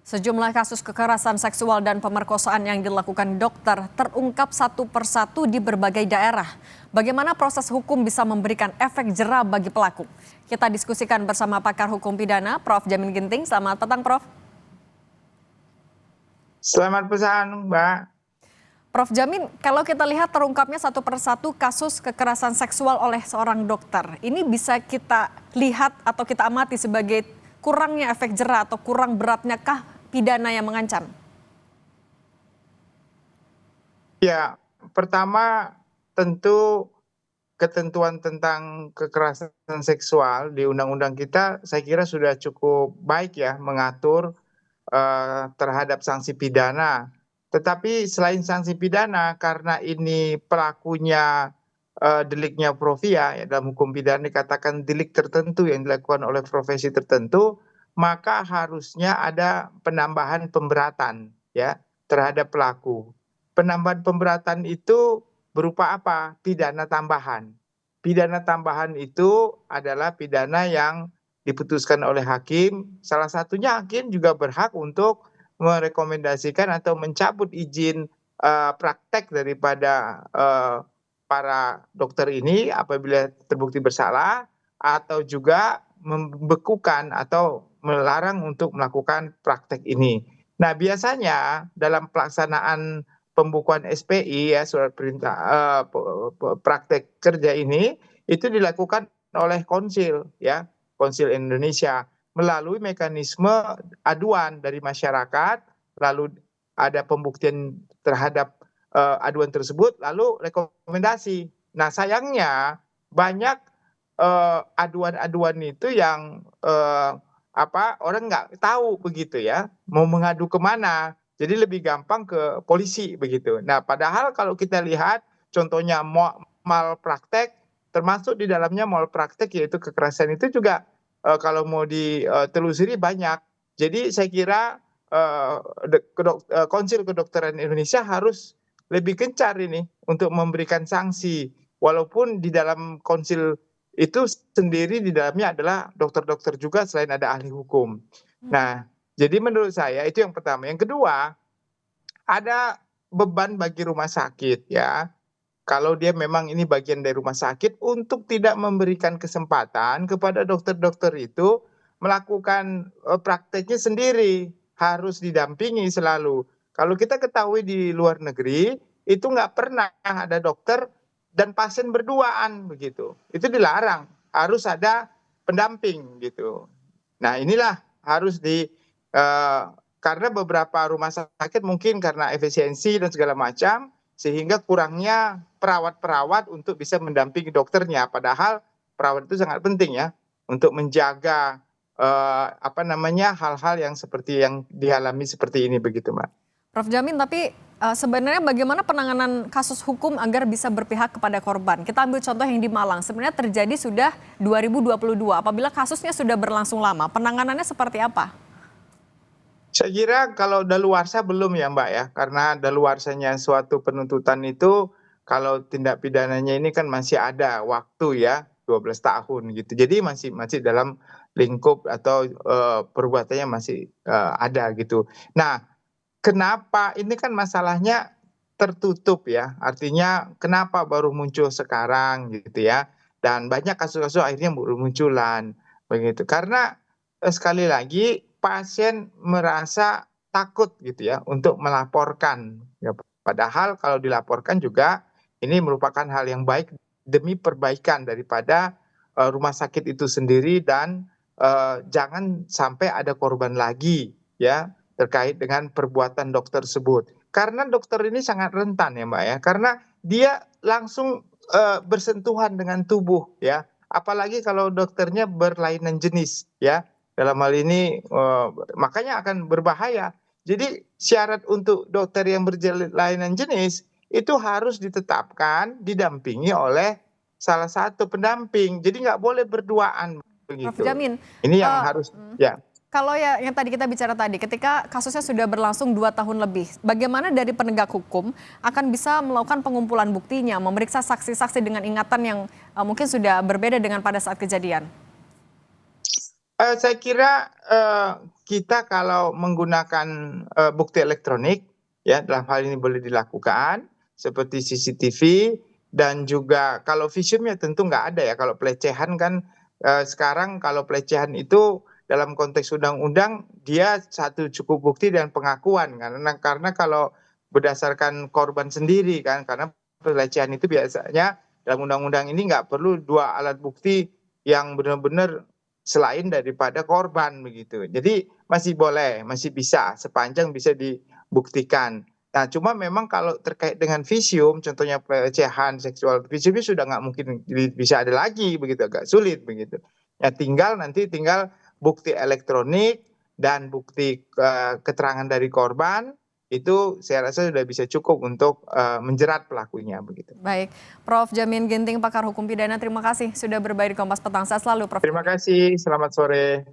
Sejumlah kasus kekerasan seksual dan pemerkosaan yang dilakukan dokter terungkap satu persatu di berbagai daerah. Bagaimana proses hukum bisa memberikan efek jera bagi pelaku? Kita diskusikan bersama pakar hukum pidana, Prof. Jamin Ginting. Selamat petang, Prof. Selamat petang, Mbak. Prof. Jamin, kalau kita lihat terungkapnya satu persatu kasus kekerasan seksual oleh seorang dokter, ini bisa kita lihat atau kita amati sebagai kurangnya efek jera atau kurang beratnya kah pidana yang mengancam? Ya, pertama tentu ketentuan tentang kekerasan seksual di undang-undang kita saya kira sudah cukup baik ya mengatur terhadap sanksi pidana. Tetapi selain sanksi pidana karena ini pelakunya deliknya profia ya, dalam hukum pidana dikatakan delik tertentu yang dilakukan oleh profesi tertentu, maka harusnya ada penambahan pemberatan ya terhadap pelaku. Penambahan pemberatan itu berupa apa? Pidana tambahan. Pidana tambahan itu adalah pidana yang diputuskan oleh hakim. Salah satunya hakim juga berhak untuk merekomendasikan atau mencabut izin praktek daripada para dokter ini apabila terbukti bersalah, atau juga membekukan atau melarang untuk melakukan praktek ini. Nah, biasanya dalam pelaksanaan pembukuan SPI ya, surat perintah praktek kerja ini itu dilakukan oleh konsil ya, Konsil Indonesia melalui mekanisme aduan dari masyarakat, lalu ada pembuktian terhadap aduan tersebut, lalu rekomendasi. Nah, sayangnya banyak aduan-aduan itu yang orang nggak tahu begitu ya, mau mengadu kemana. Jadi lebih gampang ke polisi begitu. Nah, padahal kalau kita lihat contohnya malpraktek, termasuk di dalamnya malpraktek yaitu kekerasan itu juga kalau mau ditelusuri banyak. Jadi saya kira Konsil Kedokteran Indonesia harus lebih gencar ini untuk memberikan sanksi. Walaupun di dalam konsil itu sendiri di dalamnya adalah dokter-dokter juga selain ada ahli hukum. Nah, jadi menurut saya itu yang pertama. Yang kedua, ada beban bagi rumah sakit ya. Kalau dia memang ini bagian dari rumah sakit untuk tidak memberikan kesempatan kepada dokter-dokter itu melakukan prakteknya sendiri, harus didampingi selalu. Kalau kita ketahui di luar negeri itu nggak pernah ada dokter dan pasien berduaan begitu. Itu dilarang, harus ada pendamping gitu. Nah, inilah harus karena beberapa rumah sakit mungkin karena efisiensi dan segala macam sehingga kurangnya perawat-perawat untuk bisa mendampingi dokternya. Padahal perawat itu sangat penting ya untuk menjaga hal-hal yang seperti yang dialami seperti ini begitu, Mbak. Prof. Jamin, tapi sebenarnya bagaimana penanganan kasus hukum agar bisa berpihak kepada korban? Kita ambil contoh yang di Malang, sebenarnya terjadi sudah 2022, apabila kasusnya sudah berlangsung lama, penanganannya seperti apa? Saya kira kalau daluarsa belum ya, Mbak ya, karena daluarsanya suatu penuntutan itu kalau tindak pidananya ini kan masih ada waktu ya, 12 tahun gitu. Jadi masih dalam lingkup atau perbuatannya masih ada gitu. Nah, kenapa ini kan masalahnya tertutup ya, artinya kenapa baru muncul sekarang gitu ya, dan banyak kasus-kasus akhirnya bermunculan begitu. Karena sekali lagi pasien merasa takut gitu ya untuk melaporkan ya, padahal kalau dilaporkan juga ini merupakan hal yang baik demi perbaikan daripada rumah sakit itu sendiri dan jangan sampai ada korban lagi ya terkait dengan perbuatan dokter tersebut. Karena dokter ini sangat rentan ya, Mbak ya, karena dia langsung bersentuhan dengan tubuh ya, apalagi kalau dokternya berlainan jenis ya. Dalam hal ini makanya akan berbahaya. Jadi syarat untuk dokter yang berlainan jenis itu harus ditetapkan didampingi oleh salah satu pendamping. Jadi nggak boleh berduaan Prof. begitu. Jamin, Ini yang harus ya. kalau ya yang tadi kita bicara tadi, ketika kasusnya sudah berlangsung 2 tahun lebih, bagaimana dari penegak hukum akan bisa melakukan pengumpulan buktinya, memeriksa saksi-saksi dengan ingatan yang mungkin sudah berbeda dengan pada saat kejadian? Saya kira kita kalau menggunakan bukti elektronik, ya dalam hal ini boleh dilakukan seperti CCTV, dan juga kalau visumnya tentu nggak ada ya. Kalau pelecehan kan sekarang kalau pelecehan itu dalam konteks undang-undang dia satu cukup bukti dan pengakuan, karena kalau berdasarkan korban sendiri kan, karena pelecehan itu biasanya dalam undang-undang ini nggak perlu dua alat bukti yang benar-benar selain daripada korban begitu. Jadi masih boleh, masih bisa sepanjang bisa dibuktikan. Nah, cuma memang kalau terkait dengan visum, contohnya pelecehan seksual, visumnya sudah nggak mungkin bisa ada lagi begitu, agak sulit begitu. Ya tinggal bukti elektronik dan bukti keterangan dari korban, itu saya rasa sudah bisa cukup untuk menjerat pelakunya begitu. Baik, Prof. Jamin Ginting, pakar hukum pidana, terima kasih sudah berbagi di Kompas Petang. Sehat selalu, Prof. Terima kasih, selamat sore.